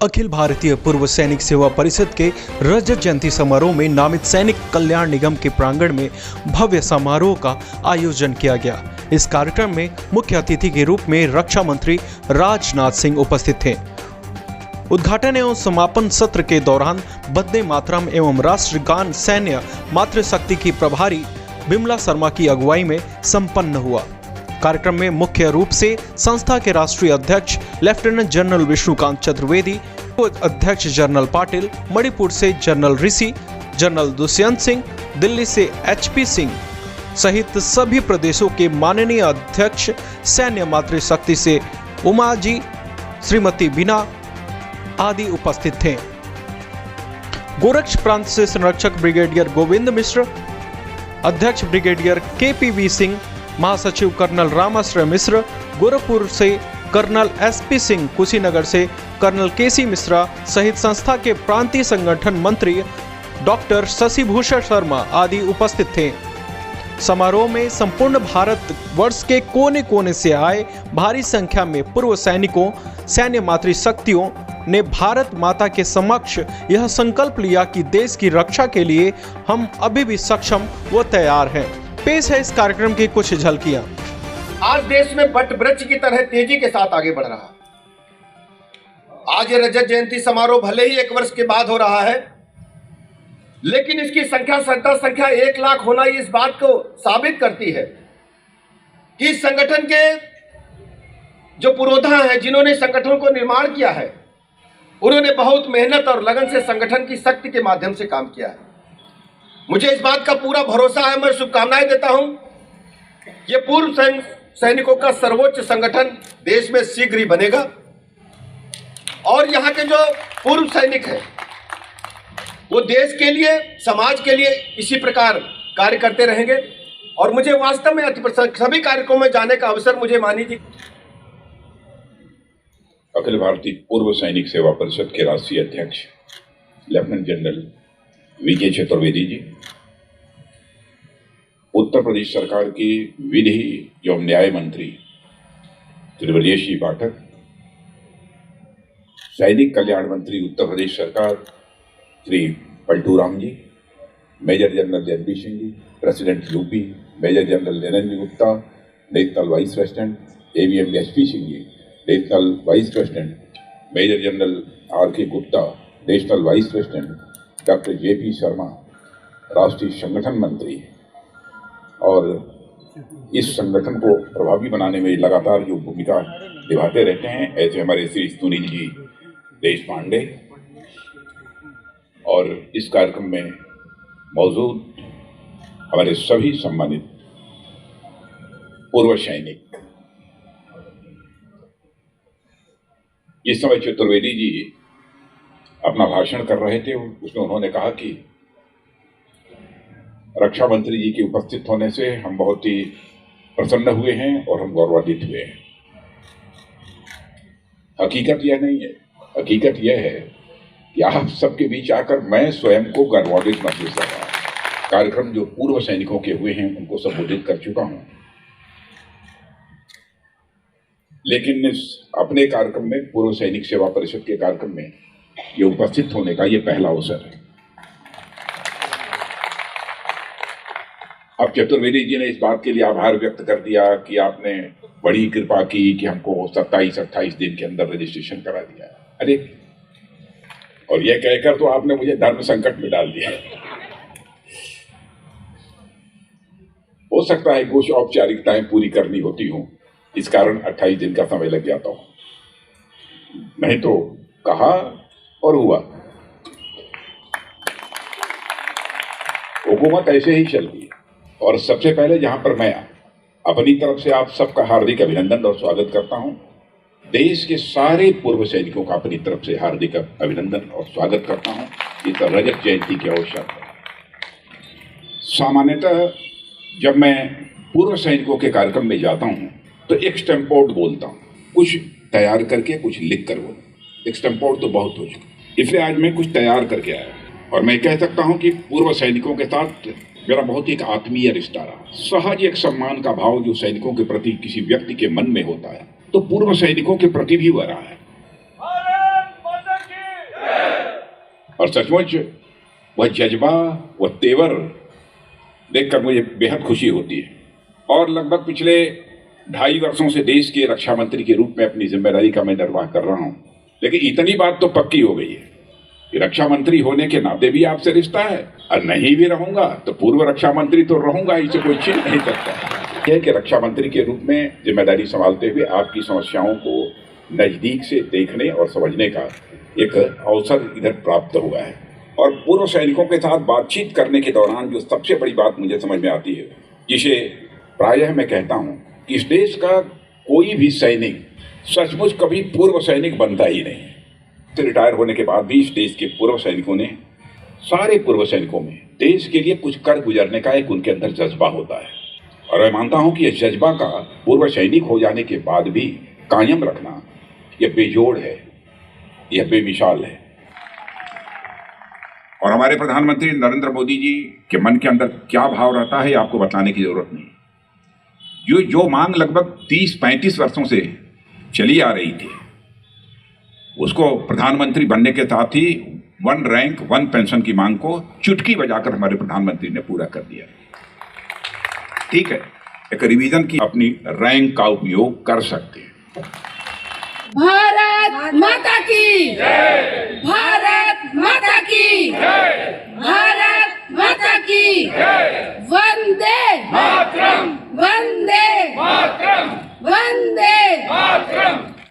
अखिल भारतीय पूर्व सैनिक सेवा परिषद के रजत जयंती समारोह में नामित सैनिक कल्याण निगम के प्रांगण में भव्य समारोह का आयोजन किया गया। इस कार्यक्रम में मुख्य अतिथि के रूप में रक्षा मंत्री राजनाथ सिंह उपस्थित थे। उद्घाटन एवं समापन सत्र के दौरान वंदे मातरम एवं राष्ट्रगान सैन्य मातृशक्ति की प्रभारी बिमला शर्मा की अगुवाई में संपन्न हुआ। कार्यक्रम में मुख्य रूप से संस्था के राष्ट्रीय अध्यक्ष लेफ्टिनेंट जनरल विष्णुकांत चतुर्वेदी, अध्यक्ष जनरल पाटिल, मणिपुर से जनरल ऋषि, जनरल दुष्यंत सिंह, दिल्ली से HP सिंह सहित सभी प्रदेशों के माननीय अध्यक्ष, सैन्य मातृशक्ति से उमा जी, श्रीमती बीना आदि उपस्थित थे। गोरक्ष प्रांत से संरक्षक ब्रिगेडियर गोविंद मिश्र, अध्यक्ष ब्रिगेडियर KPV सिंह, महासचिव कर्नल रामाश्रय मिश्र, गोरखपुर से कर्नल SP सिंह, कुशीनगर से कर्नल KC मिश्रा सहित संस्था के प्रांतीय संगठन मंत्री डॉक्टर शशिभूषण शर्मा आदि उपस्थित थे। समारोह में संपूर्ण भारत वर्ष के कोने कोने से आए भारी संख्या में पूर्व सैनिकों, सैन्य मातृशक्तियों ने भारत माता के समक्ष यह संकल्प लिया कि देश की रक्षा के लिए हम अभी भी सक्षम व तैयार हैं। पेश है इस कार्यक्रम की कुछ झलकियां। आज देश में वट वृक्ष की तरह तेजी के साथ आगे बढ़ रहा है। आज ये रजत जयंती समारोह भले ही 1 वर्ष के बाद हो रहा है, लेकिन इसकी संख्या 1 लाख होना इस बात को साबित करती है कि इस संगठन के जो पुरोधा हैं, जिन्होंने संगठन को निर्माण किया है, उन्होंने बहुत मेहनत और लगन से संगठन की शक्ति के माध्यम से काम किया है। मुझे इस बात का पूरा भरोसा है, मैं शुभकामनाएं देता हूं। ये पूर्व सैनिकों का सर्वोच्च संगठन देश में शीघ्र ही बनेगा और यहाँ के जो पूर्व सैनिक हैं वो देश के लिए, समाज के लिए इसी प्रकार कार्य करते रहेंगे। और मुझे वास्तव में सभी कार्यक्रमों में जाने का अवसर मुझे मानी जी। अखिल भारतीय पूर्व सैनिक सेवा परिषद के राष्ट्रीय अध्यक्ष लेफ्टिनेंट जनरल विजय चतुर्वेदी जी, उत्तर प्रदेश सरकार की विधि एवं न्याय मंत्री श्री ब्रजेश जी पाठक, सैनिक कल्याण मंत्री उत्तर प्रदेश सरकार Shri Paltu Ram ji, major general JP Singh ji, president UP, major general Niranjan Gupta, national vice president AVM SP Singh ji, national vice president major general RK Gupta, national vice president doctor JP Sharma, राष्ट्रीय संगठन मंत्री, और इस संगठन को प्रभावी बनाने में लगातार जो भूमिका निभाते रहते हैं, ऐसे हमारे श्री सुनील जी देश पांडे, और इस कार्यक्रम में मौजूद हमारे सभी सम्मानित पूर्व सैनिक। इस समय चतुर्वेदी जी अपना भाषण कर रहे थे, उसमें उन्होंने कहा कि रक्षा मंत्री जी के उपस्थित होने से हम बहुत ही प्रसन्न हुए हैं और हम गौरवान्वित हुए हैं। हकीकत यह नहीं है, हकीकत यह है कि आप सबके बीच आकर मैं स्वयं को गौरवान्वित महसूस कर रहा हूं। कार्यक्रम जो पूर्व सैनिकों के हुए हैं उनको संबोधित कर चुका हूं, लेकिन इस अपने कार्यक्रम में, पूर्व सैनिक सेवा परिषद के कार्यक्रम में ये उपस्थित होने का ये पहला अवसर है। अब चतुर्वेदी जी ने इस बात के लिए आभार व्यक्त कर दिया कि आपने बड़ी कृपा की कि हमको 27-28 दिन के अंदर रजिस्ट्रेशन करा दिया। अरे, और यह कहकर तो आपने मुझे धर्म संकट में डाल दिया। हो सकता है कुछ औपचारिकताएं पूरी करनी होती हों, इस कारण 28 दिन का समय लग जाता हो। नहीं तो कहा और हुआ। हुकूमत ऐसे ही चलती है। और सबसे पहले जहां पर मैं अपनी तरफ से आप सबका हार्दिक अभिनंदन और स्वागत करता हूं, देश के सारे पूर्व सैनिकों का अपनी तरफ से हार्दिक अभिनंदन और स्वागत करता हूं इस रजत जयंती के अवसर पर। सामान्यतः जब मैं पूर्व सैनिकों के कार्यक्रम में जाता हूं तो एक्सटेम्पोर्ड बोलता हूं, कुछ तैयार करके कुछ लिख कर बोलता। एक्सटेम्पोर्ड तो बहुत हो चुका, इसलिए आज मैं कुछ तैयार करके आया और मैं कह सकता हूं कि पूर्व सैनिकों के साथ मेरा बहुत एक आत्मीय रिश्ता रहा। सहज एक सम्मान का भाव जो सैनिकों के प्रति किसी व्यक्ति के मन में होता है, तो पूर्व सैनिकों के प्रति भी वह रहा है। और सचमुच वह जज्बा, वह तेवर देखकर मुझे बेहद खुशी होती है। और लगभग पिछले 2.5 वर्षों से देश के रक्षा मंत्री के रूप में अपनी जिम्मेदारी का मैं निर्वाह कर रहा हूं। लेकिन इतनी बात तो पक्की हो गई है कि रक्षा मंत्री होने के नाते भी आपसे रिश्ता है, और नहीं भी रहूंगा तो पूर्व रक्षा मंत्री तो रहूंगा, इसे कोई छीन नहीं सकता। यह कि रक्षा मंत्री के रूप में जिम्मेदारी संभालते हुए आपकी समस्याओं को नजदीक से देखने और समझने का एक अवसर इधर प्राप्त हुआ है। और पूर्व सैनिकों के साथ बातचीत करने के दौरान जो सबसे बड़ी बात मुझे समझ में आती है, जिसे प्रायः मैं कहता हूं कि इस देश का कोई भी सैनिक सचमुच कभी पूर्व सैनिक बनता ही नहीं। तो रिटायर होने के बाद भी इस देश के पूर्व सैनिकों ने, सारे पूर्व सैनिकों में देश के लिए कुछ कर गुजरने का एक उनके अंदर जज्बा होता है। और मैं मानता हूं कि यह जज्बा का पूर्व सैनिक हो जाने के बाद भी कायम रखना यह बेजोड़ है, यह बेमिसाल है। और हमारे प्रधानमंत्री नरेंद्र मोदी जी के मन के अंदर क्या भाव रहता है आपको बताने की जरूरत नहीं। जो मांग लगभग 30-35 वर्षों से चली आ रही थी, उसको प्रधानमंत्री बनने के साथ ही 1 रैंक 1 पेंशन की मांग को चुटकी बजाकर हमारे प्रधानमंत्री ने पूरा कर दिया। ठीक है, एक रिवीजन की अपनी रैंक का उपयोग कर सकते हैं। भारत माता की जय, भारत माता की जय, भारत माता की जय, वंदे मातरम, वंदे मातरम, वंदे मातरम।